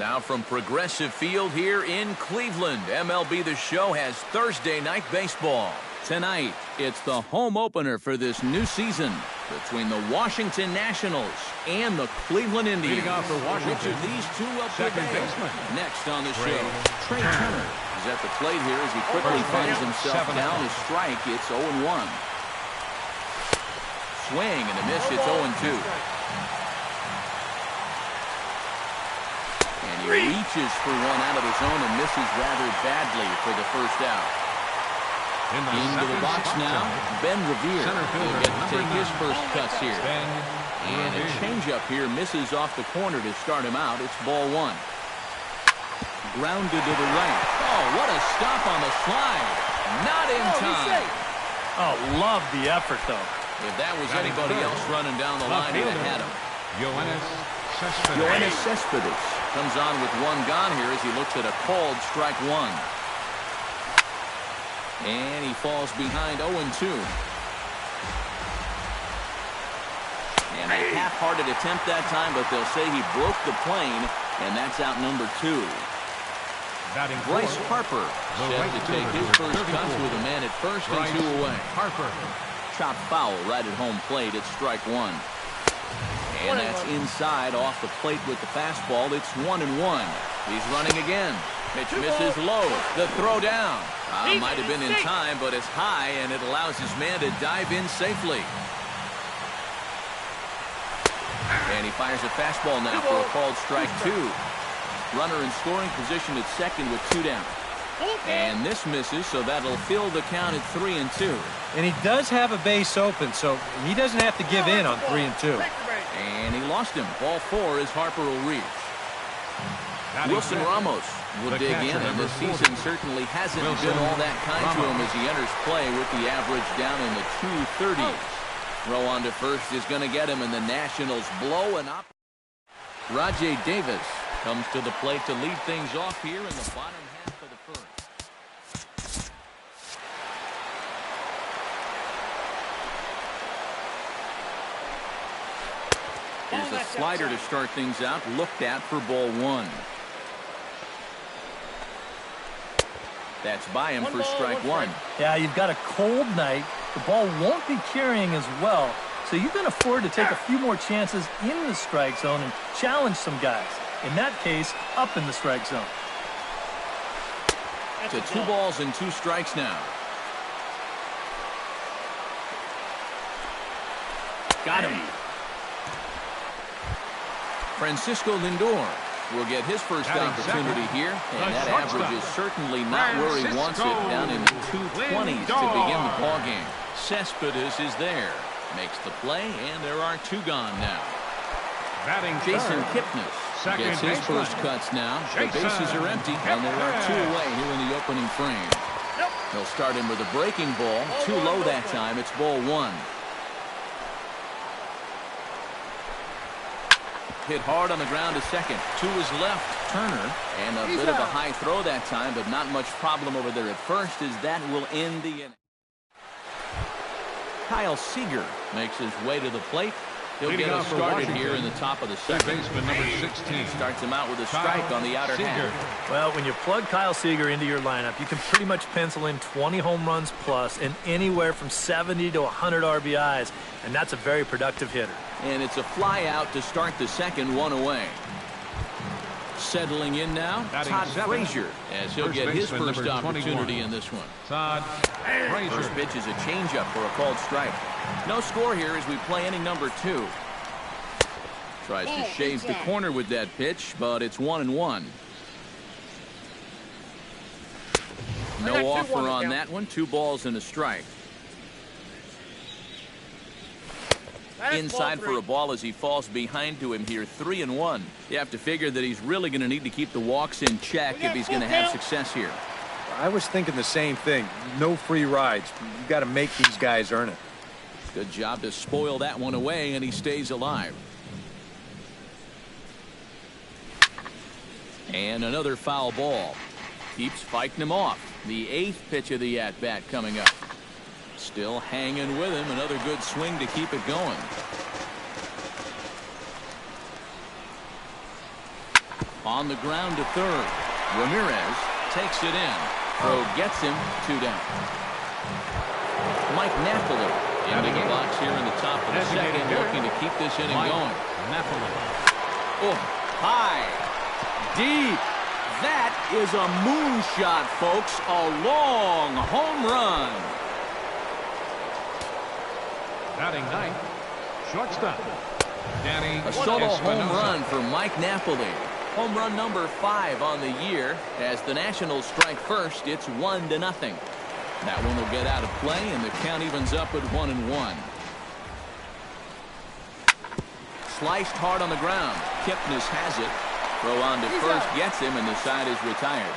Now from Progressive Field here in Cleveland, MLB The Show has Thursday night baseball. Tonight, it's the home opener for this new season between the Washington Nationals and the Cleveland Indians. Leading off for Washington, which of these two will second prevail? baseman. Next on the show, Trey Turner is at the plate here as he quickly finds himself down a strike. It's 0-1. Swing and a miss. It's 0-2. And he reaches for one out of the zone and misses rather badly for the first out. Into the box now, Ben Revere will get to take his first cuts here. And a changeup here misses off the corner to start him out. It's ball one. Grounded to the right. Oh, what a stop on the slide. Not in time. Oh, love the effort, though. If that was anybody else running down the line, he'd have had him. Yoenis Cespedes comes on with one gone here as he looks at a called strike one. And he falls behind 0-2. And a half-hearted attempt that time, but they'll say he broke the plane, and that's out number 2. Bryce Harper set to take his first cuts with a man at first and 2 away. Harper. Chop foul right at home plate. It's strike 1. And that's inside off the plate with the fastball. It's 1-1. He's running again. Pitch misses low. The throw down. Might have been in time, but it's high, and it allows his man to dive in safely. And he fires a fastball now for a called strike 2. Runner in scoring position at second with 2 down. And this misses, so that'll fill the count at 3-2. And he does have a base open, so he doesn't have to give in on 3-2. And he lost him. Ball 4 as Harper will reach. Wilson Ramos will dig in, and this season certainly hasn't been all that kind to him as he enters play with the average down in the 230s. Throw on to first is going to get him, and the Nationals blow an up. Rajai Davis comes to the plate to lead things off here in the bottom half of the first. Here's a slider to start things out, looked at for ball 1. That's by him for strike 1. Yeah, you've got a cold night. The ball won't be carrying as well, so you can afford to take a few more chances in the strike zone and challenge some guys. In that case, up in the strike zone. To 2 balls and 2 strikes now. Got him. Francisco Lindor will get his first opportunity here, and that average is certainly not where he wants it, down in the 220s to begin the ballgame. Cespedes is there, makes the play, and there are 2 gone now. Jason Kipnis gets his first cuts now. The bases are empty, and there are 2 away here in the opening frame. He'll start him with a breaking ball, too low that time. It's ball 1. Hit hard on the ground to second. 2 is left. Turner. And a bit of a high throw that time, but not much problem over there at first, as that will end the inning. Kyle Seager makes his way to the plate. He'll get us started here in the top of the second. Baseman number 16. Starts him out with a strike on the outer half. Well, when you plug Kyle Seager into your lineup, you can pretty much pencil in 20 home runs plus and anywhere from 70 to 100 RBIs, and that's a very productive hitter. And it's a fly out to start the second, 1 away. Settling in now, Todd Frazier, as he'll get his first opportunity in this one. Todd Frazier. First pitch is a changeup for a called strike. No score here as we play inning number 2. Tries to shave the corner with that pitch, but it's 1-1. No offer on that one. 2 balls and a strike. Inside for a ball as he falls behind to him here, 3-1. You have to figure that he's really going to need to keep the walks in check if he's going to have success here. I was thinking the same thing. No free rides. You got to make these guys earn it. Good job to spoil that one away, and he stays alive. And another foul ball. Keeps fighting him off. The 8th pitch of the at-bat coming up. Still hanging with him. Another good swing to keep it going. On the ground to third. Ramirez takes it in. Throw gets him 2 down. Mike Napoli into the box here in the top of the second, looking to keep this inning going. Napoli. Oh, high, deep. That is a moonshot, folks. A long home run. Batting ninth, shortstop. A solo home run for Mike Napoli. Home run number 5 on the year. As the Nationals strike first, it's 1-0. That one will get out of play, and the count evens up at 1-1. Sliced hard on the ground. Kipnis has it. Throw on to first gets him, and the side is retired.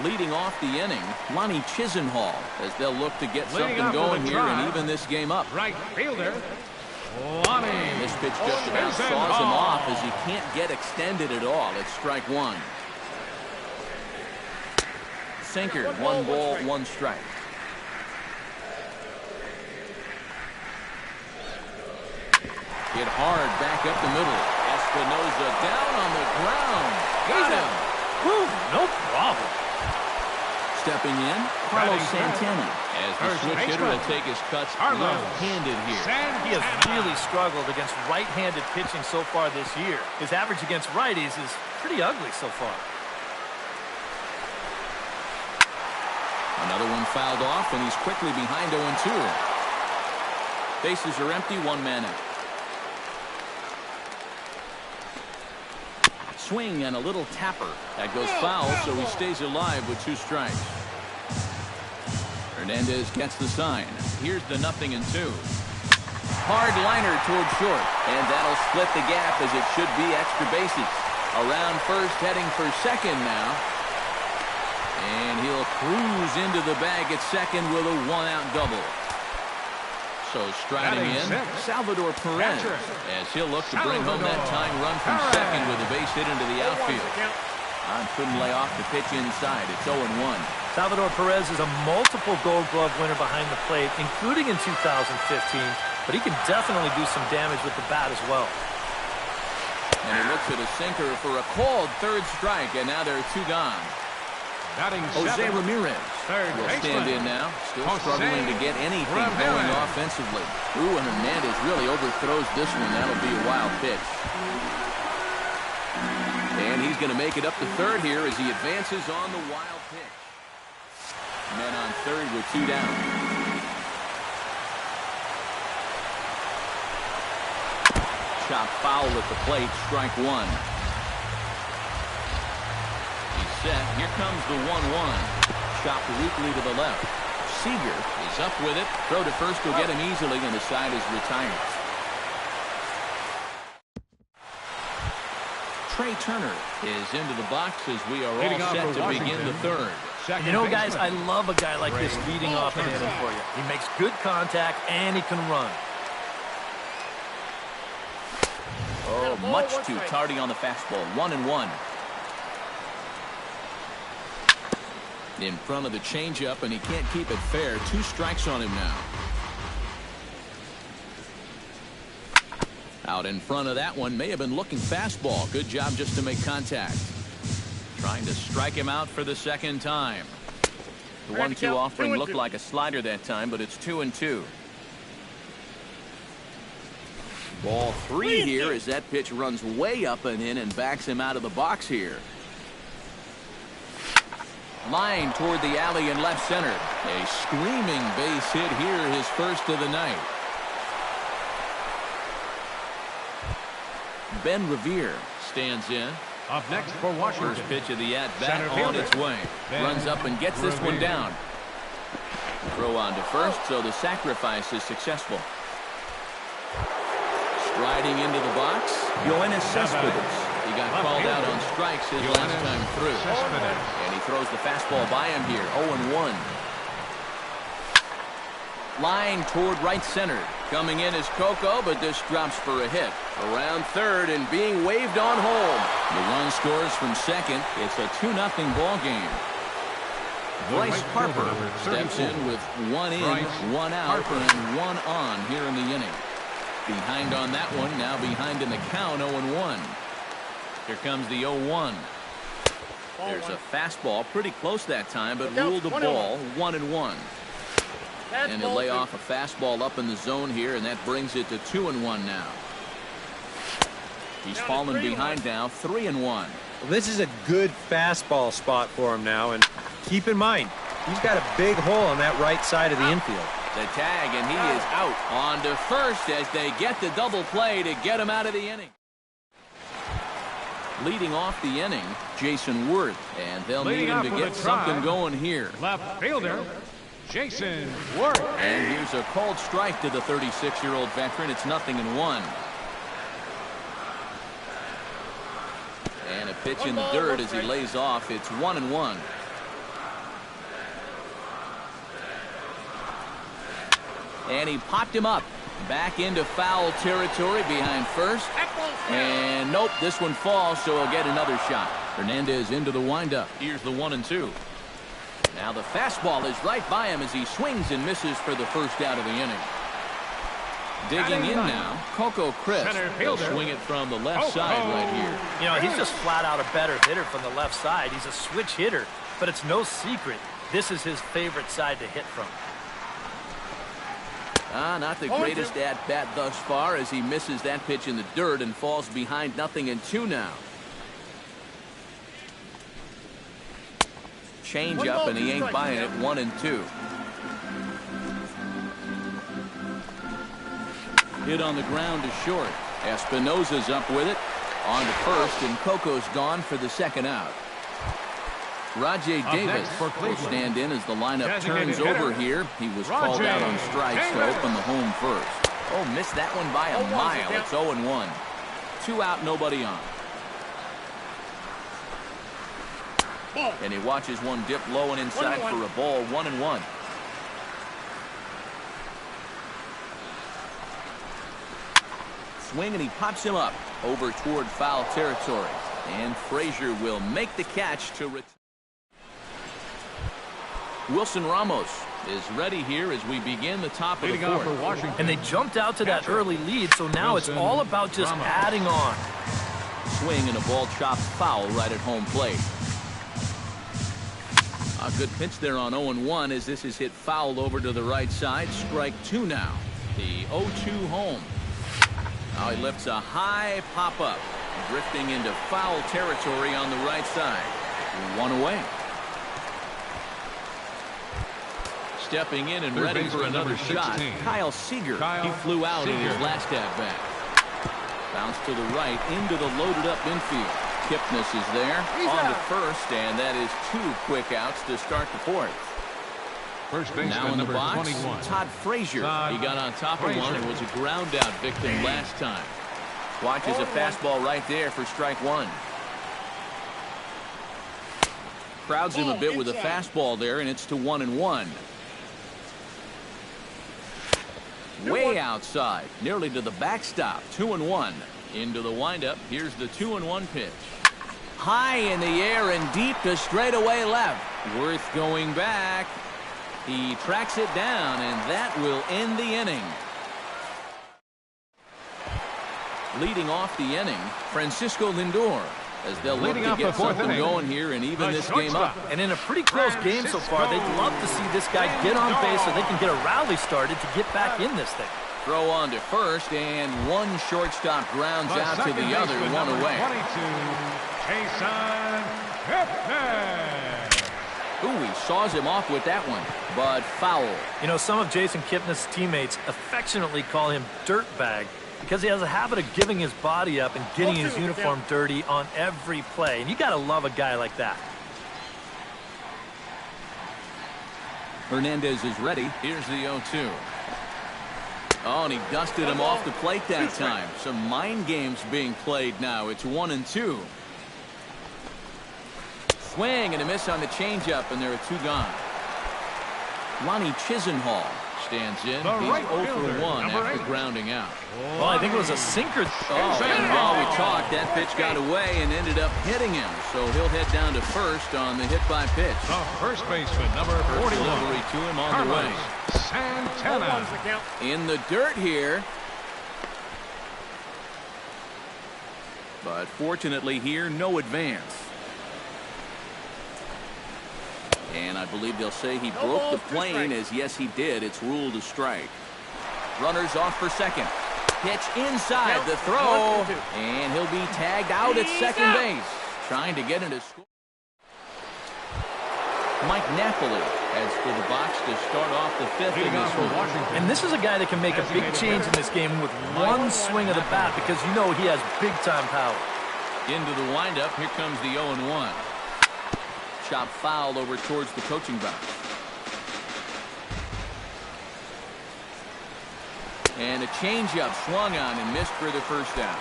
Leading off the inning, Lonnie Chisenhall, as they'll look to get something going here and even this game up. Right fielder, Lonnie. And this pitch just about saws him off as he can't get extended at all. It's strike 1. Sinker, 1 ball, 1 strike. Hit hard back up the middle. Espinosa down on the ground. Got him. Whew, no problem. Stepping in, Carlos Santana. As the switch hitter will take his cuts left-handed here. He has really struggled against right-handed pitching so far this year. His average against righties is pretty ugly so far. Another one fouled off, and he's quickly behind 0-2. Bases are empty, 1 man out. Swing and a little tapper. That goes foul, so he stays alive with 2 strikes. Hernandez gets the sign. Here's the 0-2. Hard liner toward short, and that'll split the gap as it should be extra bases. Around first, heading for second now. And he'll cruise into the bag at second with a 1-out double. So striding in, Salvador Perez, as he'll look to bring home that tying run from second with a base hit into the outfield. Hahn couldn't lay off the pitch inside. It's 0-1. Salvador Perez is a multiple Gold Glove winner behind the plate, including in 2015, but he can definitely do some damage with the bat as well. And he looks at a sinker for a called 3rd strike, and now there are 2 gone. Jose Ramirez will stand in now, still struggling to get anything going offensively. Ooh, and Hernandez really overthrows this one. That'll be a wild pitch. And he's going to make it up to third here as he advances on the wild pitch. Men on third with 2 down. Chop foul at the plate, strike 1. Set. Here comes the 1-1. Chopped weakly to the left. Seager is up with it. Throw to first will get him easily, and the side is retired. Trey Turner is into the box as we are all set to begin the third. You know, guys, I love a guy like this leading off an inning for you. He makes good contact, and he can run. Oh, much too tardy on the fastball. 1-1. In front of the changeup, and he can't keep it fair. 2 strikes on him now. Out in front of that one, may have been looking fastball. Good job just to make contact. Trying to strike him out for the 2nd time. The 1-2 offering looked like a slider that time, but it's 2-2. Ball 3 here as that pitch runs way up and in and backs him out of the box here. Line toward the alley in left center. A screaming base hit here, his first of the night. Ben Revere stands in. Up next for Washington. First pitch of the at-bat on its way. Runs up and gets this one down. Throw on to first, so the sacrifice is successful. Striding into the box, Yoenis Cespedes. He got called out on strikes his last time through. And he throws the fastball by him here, 0-1. Line toward right center. Coming in is Coco, but this drops for a hit. Around third and being waved on home. The run scores from second. It's a 2-0 ball game. Bryce Harper steps in with 1 in, 1 out, and 1 on here in the inning. Behind on that one, now behind in the count, 0-1. Here comes the 0-1. There's a fastball, pretty close that time, but ruled the ball, 1-1. And he'll lay off a fastball up in the zone here, and that brings it to 2-1 now. He's fallen behind now, 3-1. Well, this is a good fastball spot for him now, and keep in mind, he's got a big hole on that right side of the infield. The tag, and he is out. On to first as they get the double play to get him out of the inning. Leading off the inning, Jason Worth, and they'll need him to get something going here. Left fielder, Jason Worth. And here's a called strike to the 36-year-old veteran. It's 0-1. And a pitch in the dirt as he lays off. It's 1-1. And he popped him up. Back into foul territory behind first. And nope, this one falls, so he'll get another shot. Hernandez into the windup. Here's the 1-2. Now the fastball is right by him as he swings and misses for the first out of the inning. Digging in now, Coco Chris. He'll swing it from the left side right here. You know, he's just flat out a better hitter from the left side. He's a switch hitter, but it's no secret this is his favorite side to hit from. Not the greatest at-bat thus far as he misses that pitch in the dirt and falls behind 0-2 now. Change up, and he ain't buying it. 1-2. Hit on the ground to short. Espinosa's up with it. On to first, and Coco's gone for the second out. Rajay Davis will stand in as the lineup turns over here. He was called out on strikes to open the home first. Oh, missed that one by a mile. It's 0-1. 2 out, nobody on. And he watches one dip low and inside for a ball. 1-1. Swing, and he pops him up over toward foul territory. And Frazier will make the catch to return. Wilson Ramos is ready here as we begin the top of the fourth. And they jumped out to that early lead, so now it's all about just adding on. Swing, and a ball chopped foul right at home plate. A good pitch there on 0-1 as this is hit foul over to the right side. Strike 2 now. The 0-2 home. Now he lifts a high pop-up, drifting into foul territory on the right side. 1 away. Stepping in and ready for another shot, Kyle Seager. He flew out in his last at-bat. Bounce to the right into the loaded-up infield. Kipnis is there, on to first, and that is 2 quick outs to start the fourth. First baseman, now in the number box, 21. Todd Frazier. He got on top of one and was a ground-out victim last time. Watches a fastball right there for strike 1. Crowds him a bit with a fastball there, and it's to 1-1. Way outside, nearly to the backstop. 2-1. Into the windup. Here's the 2-1 pitch. High in the air and deep to straightaway left. Worth going back. He tracks it down, and that will end the inning. Leading off the inning, Francisco Lindor, as they'll look to get something going here and even this game up. And in a pretty close game so far, they'd love to see this guy get on base so they can get a rally started to get back in this thing. Throw on to first, and one shortstop grounds out to the other. 1 away. 22, Jason Kipnis. Ooh, he saws him off with that one, but foul. You know, some of Jason Kipnis' teammates affectionately call him Dirtbag because he has a habit of giving his body up and getting his uniform dirty on every play. And you got to love a guy like that. Hernandez is ready. Here's the 0-2. Oh, and he dusted him off the plate that time. Some mind games being played now. It's 1-2. Swing and a miss on the changeup, and there are 2 gone. Lonnie Chisenhall stands in. He's 0 for 1 after grounding out. Well, I think it was a sinker. Oh, and while we talked, that pitch got away and ended up hitting him. So he'll head down to first on the hit by pitch. The first baseman, number 41. Delivery to him on the way. Santana. In the dirt here. But fortunately here, no advance. And I believe they'll say he broke the plane, as yes, he did. It's ruled a strike. Runners off for second. Pitch inside the throw. And he'll be tagged out at second base. Trying to get into score. Mike Napoli heads for the box to start off the fifth in this one. And this is a guy that can make a big change in this game with one swing of the bat, because you know he has big-time power. Into the windup, here comes the 0-1. Chop foul over towards the coaching box. And a changeup swung on and missed for the first down.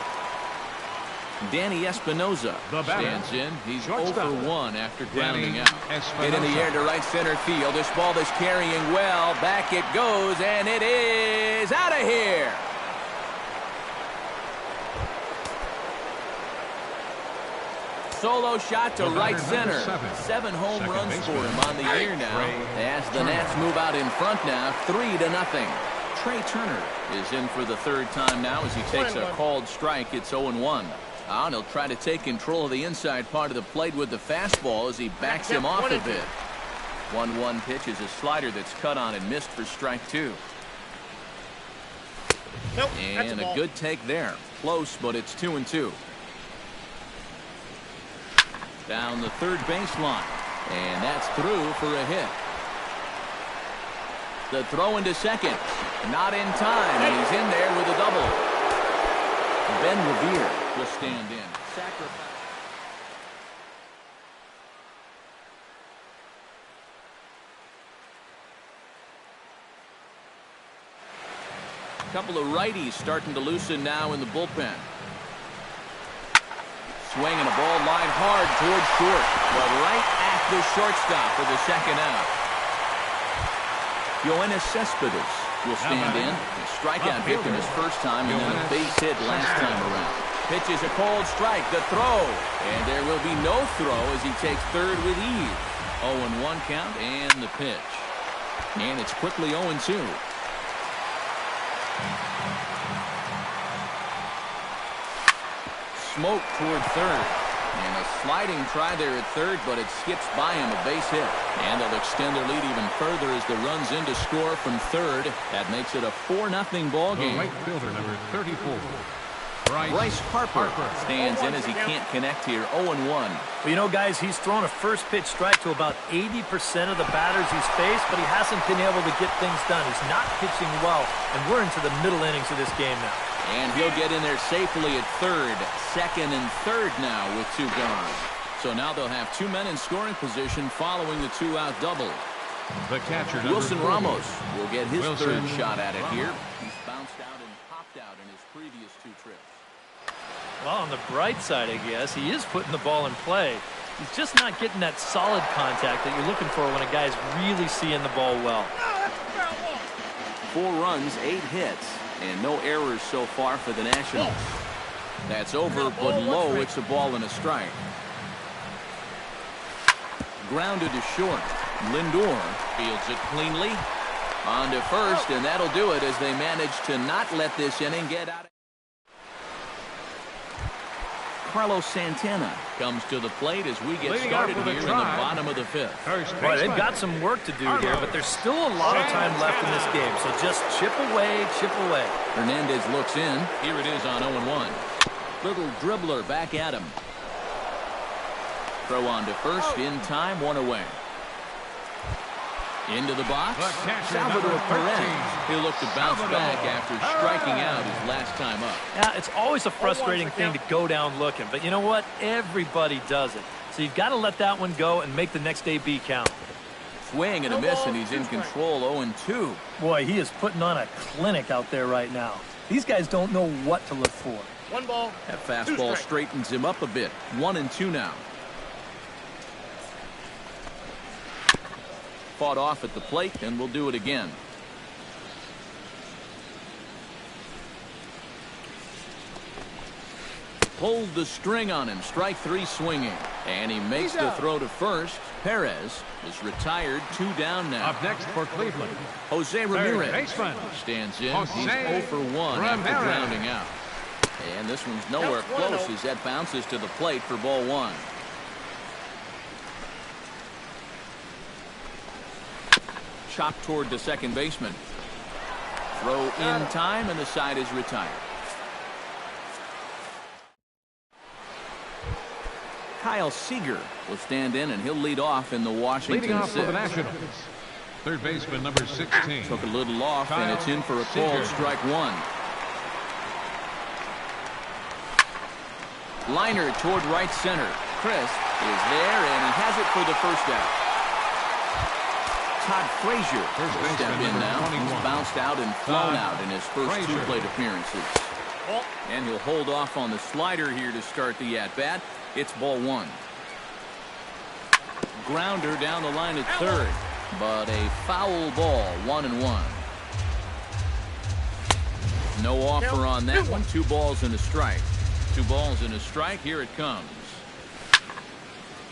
Danny Espinoza stands in. He's 0 for 1 after grounding out. Hit in the air to right center field. This ball is carrying well. Back it goes, and it is out of here. Solo shot to right center. 7 home runs for him on the year now. As the Nats move out in front now, 3-0. Trey Turner is in for the third time now as he takes a called strike. It's 0-1. And he'll try to take control of the inside part of the plate with the fastball as he backs him off a bit. 1-1 pitch is a slider that's cut on and missed for strike 2. And a good take there. Close, but it's 2-2. Down the third baseline. And that's through for a hit. The throw into second. Not in time, and he's in there with a double. Ben Revere will stand in. Sacrifice. A couple of righties starting to loosen now in the bullpen. Swinging a ball line hard towards short, but right at the shortstop for the second out. Yoenis Cespedes will stand in. A strikeout victim his first time, and then a base hit last time around. Pitches a cold strike, the throw, and there will be no throw as he takes third with ease. 0-1 count and the pitch. And it's quickly 0-2. Smoke toward third. And a sliding try there at third, but it skips by him, a base hit. And they'll extend their lead even further as the run's in to score from third. That makes it a 4-0 ball game. Right fielder number 34. Bryce Harper stands in as he can't connect here. 0-1. Well, you know, guys, he's thrown a first pitch strike to about 80% of the batters he's faced, but he hasn't been able to get things done. He's not pitching well, and we're into the middle innings of this game now. And he'll get in there safely at third. Second and third now with 2 gone. So now they'll have 2 men in scoring position following the 2-out double. The catcher, Wilson Ramos will get his third shot at it here. He's bounced out and popped out in his previous 2 trips. Well, on the bright side, I guess, he is putting the ball in play. He's just not getting that solid contact that you're looking for when a guy's really seeing the ball well. 4 runs, 8 hits, and no errors so far for the Nationals. That's over, but low. It's a ball and a strike. Grounded to short. Lindor fields it cleanly. On to first, and that'll do it as they manage to not let this inning get out. Carlos Santana comes to the plate as we get started here in the bottom of the 5th. Well, they've got some work to do here, but there's still a lot of time left in this game, so just chip away, chip away. Hernandez looks in. Here it is on 0-1. Little dribbler back at him. Throw on to first in time, 1 away. Into the box, Salvador Perez. He'll look to bounce back after striking out his last time up. Yeah, it's always a frustrating thing to go down looking, but you know what? Everybody does it. So you've got to let that one go and make the next AB count. Swing and a miss, and he's in control, 0-2. Boy, he is putting on a clinic out there right now. These guys don't know what to look for. 1 ball. That fastball straightens him up a bit. 1-2 now. Fought off at the plate, and we'll do it again. Pulled the string on him. Strike 3 swinging. And he makes the throw to first. Perez is retired. 2 down now. Up next for Cleveland, Jose Ramirez baseman stands in. Jose He's 0 for 1 after grounding out. And this one's nowhere close as that bounces to the plate for ball one. Chopped toward the second baseman. Throw in time, and the side is retired. Kyle Seager will stand in, and he'll lead off in the Washington Leading off for the sixth. Nationals, third baseman number 16. Took a little off, and it's in for a Seager. called strike one. Liner toward right center. Chris is there, and he has it for the first out. Todd Frazier will step in now. He's bounced out and flown out in his first two plate appearances. And he'll hold off on the slider here to start the at-bat. It's ball one. Grounder down the line at third, but a foul ball, 1-1. No offer on that one. 2 balls and a strike. 2 balls and a strike. Here it comes.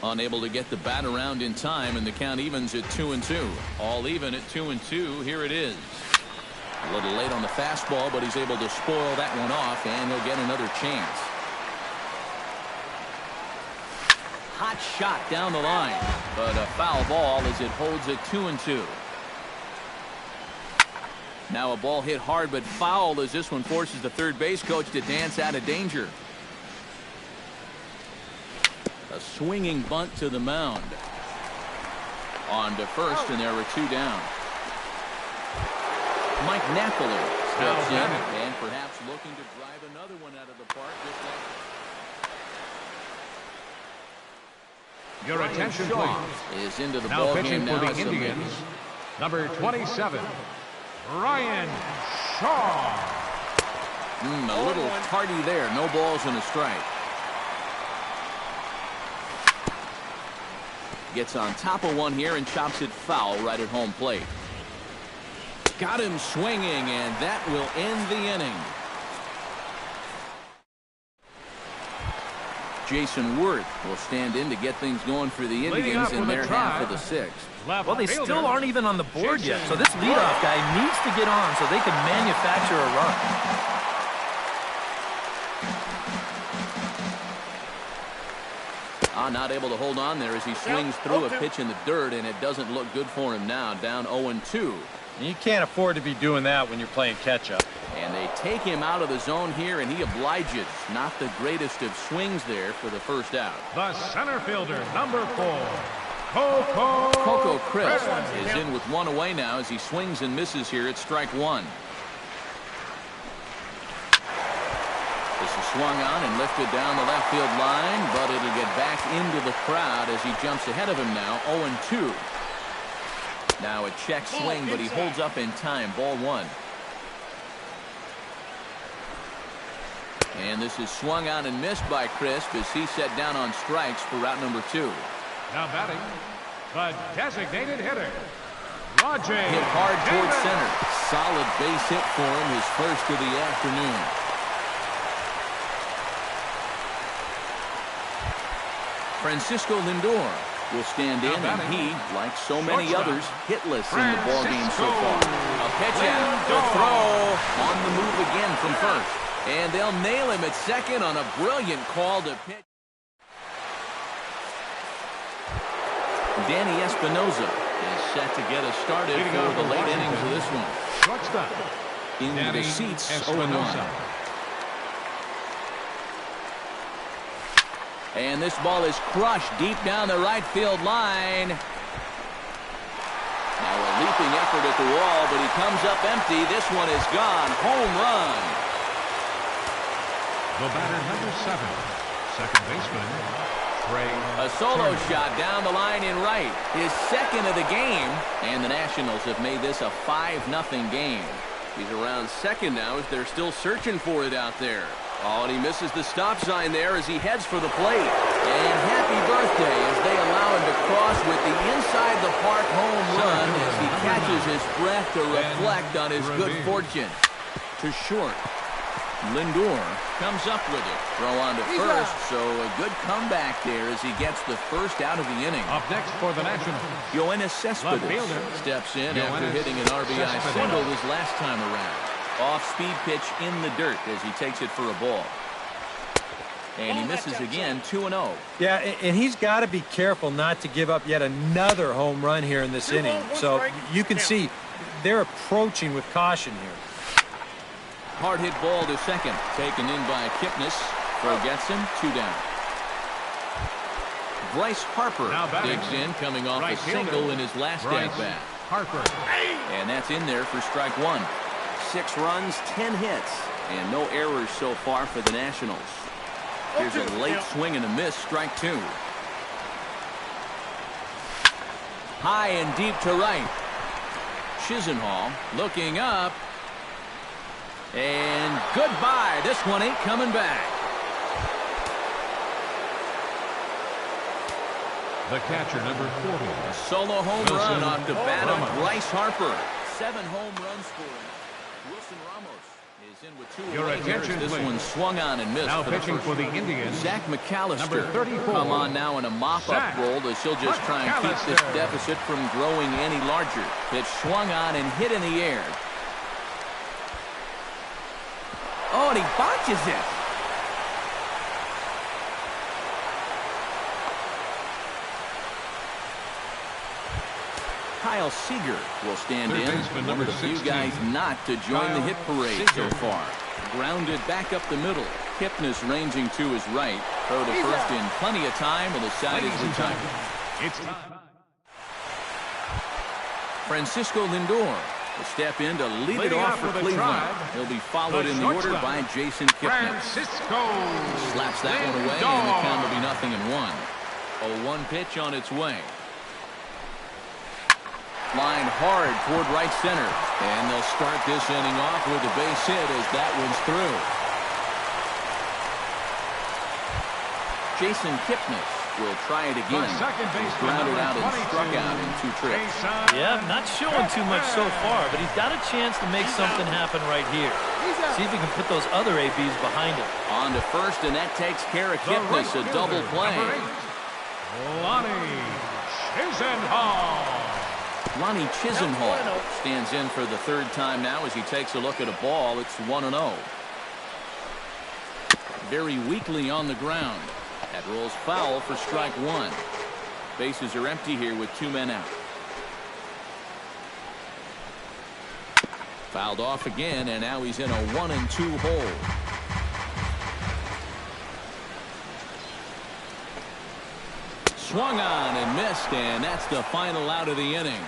Unable to get the bat around in time, and the count evens at 2-2. All even at 2-2. Here it is. A little late on the fastball, but he's able to spoil that one off, and he'll get another chance. Hot shot down the line, but a foul ball as it holds at 2-2. Now a ball hit hard but foul as this one forces the third base coach to dance out of danger. A swinging bunt to the mound. On to first, and there were 2 down. Mike Napoli steps in, and perhaps looking to drive another one out of the park. Your attention, please. Is into the Now ball pitching game for now. the Indians, number 27, Ryan Shaw. A little tardy there. No balls and a strike. Gets on top of one here and chops it foul right at home plate. Got him swinging, and that will end the inning. Jason Worth will stand in to get things going for the Indians in their half of the sixth. Well, they still aren't even on the board yet, so this leadoff guy needs to get on so they can manufacture a run. Not able to hold on there as he swings through a pitch in the dirt, and it doesn't look good for him now. Down 0-2. You can't afford to be doing that when you're playing catch-up. And they take him out of the zone here, and he obliges. Not the greatest of swings there for the first out. The center fielder, number 4, Coco Chris is in with one away now as he swings and misses here at strike one. This is swung on and lifted down the left field line, but it'll get back into the crowd as he jumps ahead of him now. 0-2. Now a check swing, but he holds up in time. Ball one. And this is swung on and missed by Crisp as he set down on strikes for route number 2. Now batting, the designated hitter, Roger. Hit hard towards center. Solid base hit for him, his first of the afternoon. Francisco Lindor will stand in, and he, like so many others, hitless in the ballgame so far. A pitch out, the throw on the move again from first. And they'll nail him at second on a brilliant call to pitch. Danny Espinosa is set to get us started for the late innings of this one. Shortstop. Into the seats, 0-1. And this ball is crushed deep down the right field line. Now a leaping effort at the wall, but he comes up empty. This one is gone. Home run. The batter, number 7, second baseman, Trey. A solo shot down the line in right. His second of the game. And the Nationals have made this a 5-0 game. He's around second now as they're still searching for it out there. Oh, and he misses the stop sign there as he heads for the plate. And happy birthday as they allow him to cross with the inside the park home run as he catches his breath to reflect on his good fortune. To short. Lindor comes up with it. Throw on to first, so a good comeback there as he gets the first out of the inning. Up next for the Nationals, Yoenis Cespedes steps in after hitting an RBI single his last time around. Off-speed pitch in the dirt as he takes it for a ball. And he misses again, 2-0. Yeah, and he's got to be careful not to give up yet another home run here in this inning. So you can see they're approaching with caution here. Hard hit ball to second. Taken in by Kipnis. Throw gets him, 2 down. Bryce Harper digs in, coming off a single in his last at-bat. Harper. And that's in there for strike 1. 6 runs, 10 hits, and no errors so far for the Nationals. Here's a late swing and a miss, strike 2. High and deep to right. Chisenhall looking up. And goodbye. This one ain't coming back. The catcher, number 40. A solo home run off the bat of Ramos. Bryce Harper. 7 home runs for him. Wilson Ramos is in with 2 Your away here as attention, this please. one swung on and missed. Now for the pitching first for the one. Indians, Zach McAllister number 34. come on now in a mop-up Zach role as he'll just try and keep this McAllister. deficit from growing any larger. Pitch swung on and hit in the air. Oh, and he botches it. Kyle Seager will stand Third in. baseman, One number of the few 16. guys not to join the Kyle hit parade so Seager. far. Grounded back up the middle. Kipnis ranging to his right. Throw to first in plenty of time, and the side is Ladies and retired. gentlemen, it's time. Francisco Lindor will step in to lead it Leading off off for for the Cleveland. Tribe, He'll be followed the in the order shortstop, by Jason Kipnis. Francisco Slaps that one away, Lindor. and the count will be 0-1. A 1 pitch on its way. Line hard toward right center. And they'll start this inning off with a base hit as that one's through. Jason Kipnis will try it again. The second baseman, Grounded number out and 22. struck out in 2 trips. Yeah, not showing too much so far, but he's got a chance to make something happen right here. See if he can put those other ABs behind him. On to first, and that takes care of Kipnis. A double play. Lonnie Chisenhall. Lonnie Chisenhall stands in for the 3rd time now as he takes a look at a ball. It's 1-0. Very weakly on the ground. That rolls foul for strike 1. Bases are empty here with 2 men out. Fouled off again, and now he's in a 1-2 hole. Swung on and missed, and that's the final out of the inning.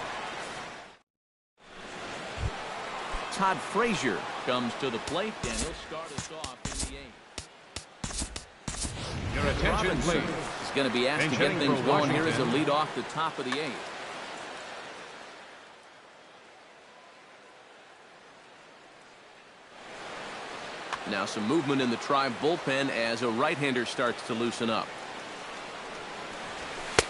Todd Frazier comes to the plate, and he'll start us off in the 8th. Your attention, Robinson please. is going to be asked to get Hitting things for going here as a Washington. lead off the top of the 8th. Now some movement in the Tribe bullpen as a right-hander starts to loosen up.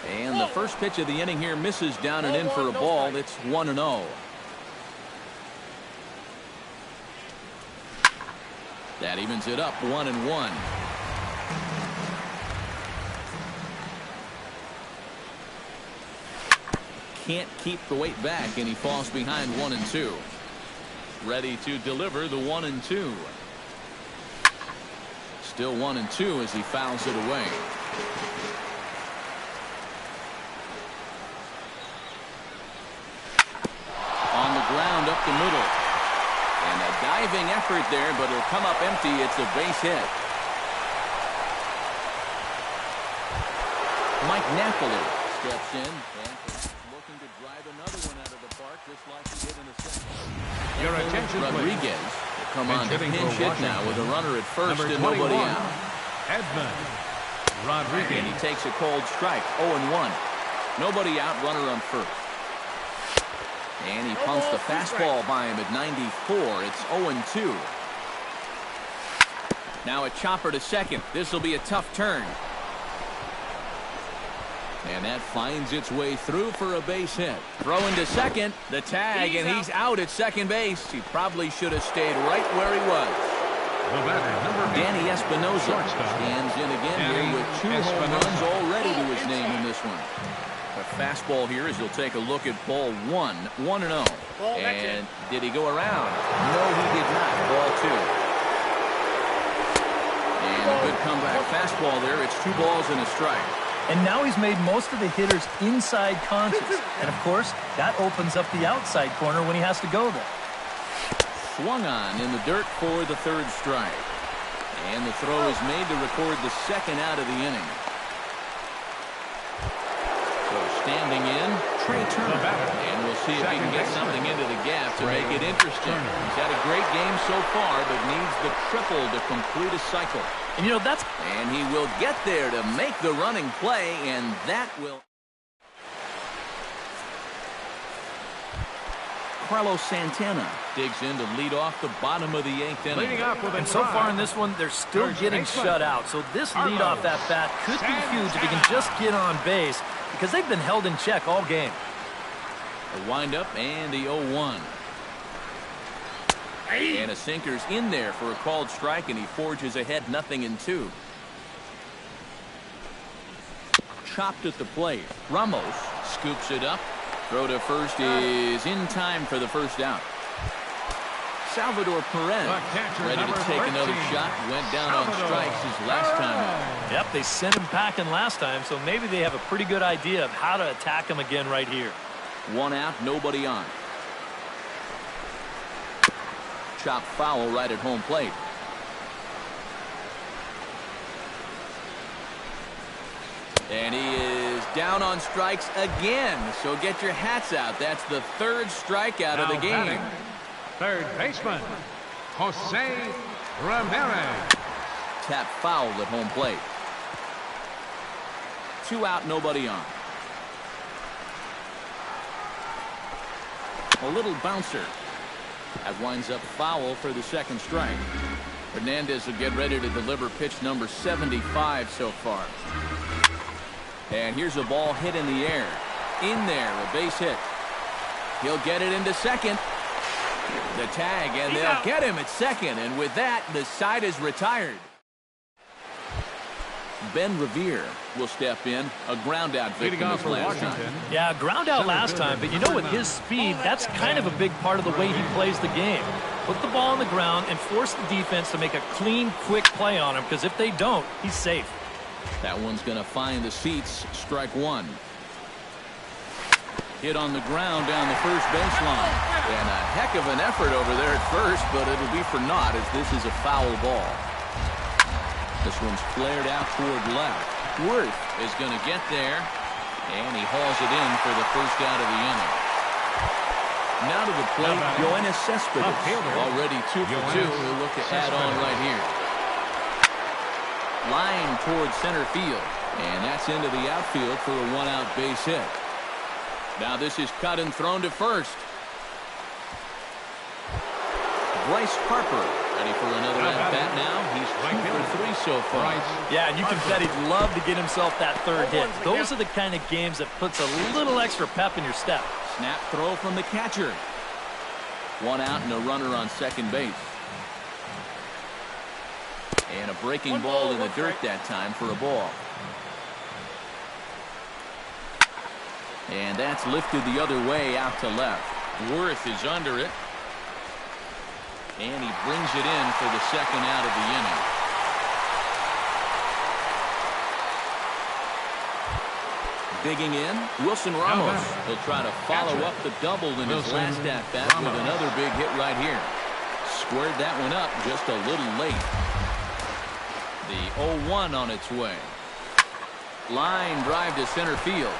And the first pitch of the inning here misses down and in for a ball. It's 1-0. That evens it up 1-1. Can't keep the weight back, and he falls behind 1-2. Ready to deliver the 1-2. Still 1-2 as he fouls it away. On the ground up the middle. And a diving effort there, but it'll come up empty. It's a base hit. Mike Napoli steps in and looking to drive another one out of the park just like he did in the second. Your attention, please. Rodriguez will come on to Hitting pinch for hit now with a runner at first Number and nobody 21, out. Edmund And Rodriguez. he takes a cold strike. 0-1. Nobody out, runner on first. And he pumps the fastball by him at 94. It's 0-2. Now a chopper to second. This will be a tough turn. And that finds its way through for a base hit. Throwing to second. The tag, and he's out at second base. He probably should have stayed right where he was. The batter, number 8. Danny Espinosa Shortstop. stands in again Danny here with 2 home Espinosa. runs already to his name in this one. A fastball here as he'll take a look at ball one. 1-0. And did he go around? No, he did not. Ball 2. And a good comeback fastball there. It's 2 balls and a strike. And now he's made most of the hitters inside conscious. And, of course, that opens up the outside corner when he has to go there. Swung on in the dirt for the 3rd strike. And the throw is made to record the 2nd out of the inning. So standing in, Trey Turner. And we'll see if he can get something into the gap to make it interesting. He's had a great game so far, but needs the triple to complete a cycle. And, you know, that's... And he will get there to make the running play, and that will... Carlos Santana digs in to lead off the bottom of the 8th inning. And so far in this one, they're still getting shut out. So this leadoff at bat could be huge if he can just get on base, because they've been held in check all game. A windup and the 0-1. And a sinker's in there for a called strike, and he forges ahead 0-2. Chopped at the plate. Ramos scoops it up. Throw to first is in time for the 1st out. Salvador Perez ready to take another shot. Went down on strikes his last time out. Yep, they sent him packing last time, so maybe they have a pretty good idea of how to attack him again right here. 1 out, nobody on. Chop foul right at home plate. And he is down on strikes again. So get your hats out. That's the 3rd strikeout of the game. 3rd baseman, Jose Ramirez. Tap foul at home plate. 2 out, nobody on. A little bouncer. That winds up foul for the 2nd strike. Hernandez will get ready to deliver pitch number 75 so far. And here's a ball hit in the air. In there, a base hit. He'll get it into 2nd. The tag, and they'll get him at 2nd. And with that, the side is retired. Ben Revere will step in, a ground out victim this last time. Yeah, ground out last time, but you know, with his speed, that's kind of a big part of the way he plays the game. Put the ball on the ground and force the defense to make a clean, quick play on him, because if they don't, he's safe. That one's going to find the seats. Strike 1. Hit on the ground down the first baseline. And a heck of an effort over there at first, but it'll be for naught as this is a foul ball. This one's flared out toward left. Worth is going to get there, and he hauls it in for the 1st out of the inning. Now to the plate, Yoenis Cespedes, already 2 for 2. He'll look to add on right here. Line towards center field, and that's into the outfield for a 1-out base hit. Now this is cut and thrown to 1st. Bryce Harper ready for another at-bat now. He's 2 for 3 so far. Yeah, and you can bet he'd love to get himself that 3rd hit. Those are the kind of games that puts a little extra pep in your step. Snap throw from the catcher. 1 out and a runner on 2nd base. And a breaking ball in the dirt that time for a ball. And that's lifted the other way out to left. Worth is under it. And he brings it in for the 2nd out of the inning. Digging in, Wilson Ramos. He'll try to follow up the double in his last at-bat with another big hit right here. Squared that one up just a little late. The 0-1 on its way. Line drive to center field.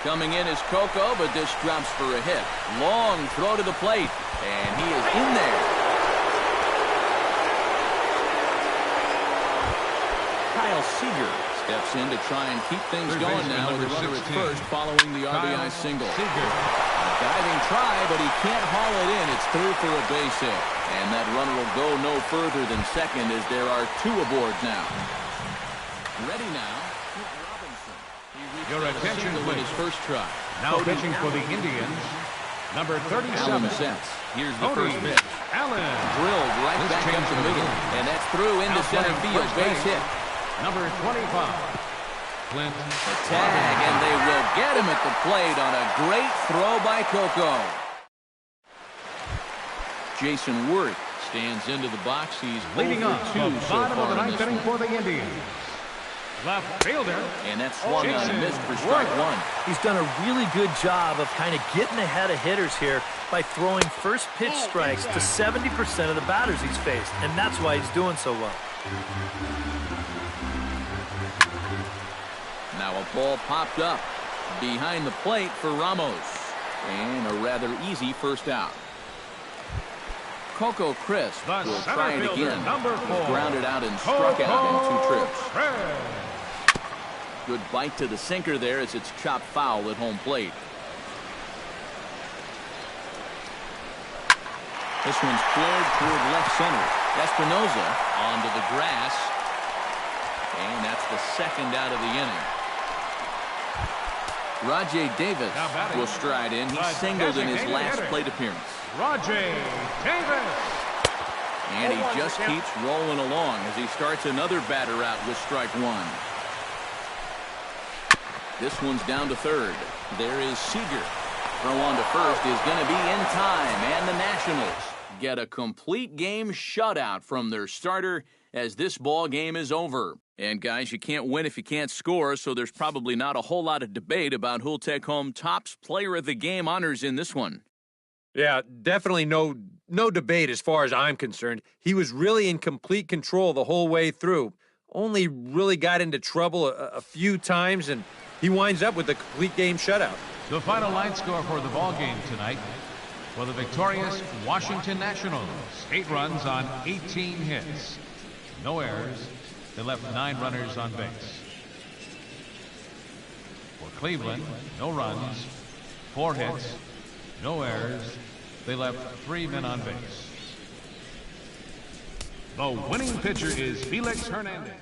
Coming in is Coco, but this drops for a hit. Long throw to the plate, and he is in there. Kyle Seager steps in to try and keep things going now with a runner at 1st following the RBI single. A diving try, but he can't haul it in. It's through for a base hit. And that runner will go no further than 2nd as there are 2 aboard now. Ready now. Your attention, please. His first try. Now pitching for the Indians, number 37. Allen sets. Here's the first pitch. Allen. Drilled right back up the middle. And that's through into center field. Base hit. Number 25. Clint. The tag, and they will get him at the plate on a great throw by Coco. Jason Worth stands into the box. He's Leading over off 2 the so bottom of far the in ninth this inning one. for the Indians. Left fielder. And that swung on and missed for strike Worth. one. He's done a really good job of kind of getting ahead of hitters here by throwing first pitch strikes to 70% of the batters he's faced, and that's why he's doing so well. Now a ball popped up behind the plate for Ramos. And a rather easy first out. Coco Crisp The will center try it fielder, again. number He 4. grounded out and struck out in 2 trips. Crisp. Good bite to the sinker there as it's chopped foul at home plate. This one's flared toward left center. Espinosa onto the grass. And that's the second out of the inning. Rajay Davis Now batting, will stride in. He the singled in his designated last hitter. plate appearance. Rajay Davis. And he just keeps rolling along as he starts another batter out with strike one. This one's down to third. There is Seager. Throw on to first is going to be in time. And the Nationals get a complete game shutout from their starter as this ball game is over. And guys, you can't win if you can't score, so there's probably not a whole lot of debate about who'll take home Topps Player of the Game honors in this one. Yeah, definitely no debate as far as I'm concerned. He was really in complete control the whole way through. Only really got into trouble a few times, and he winds up with a complete game shutout. The final line score for the ball game tonight. For the victorious Washington Nationals, 8 runs on 18 hits. No errors. They left 9 runners on base. For Cleveland, no runs, 4 hits, no errors. They left 3 men on base. The winning pitcher is Felix Hernandez.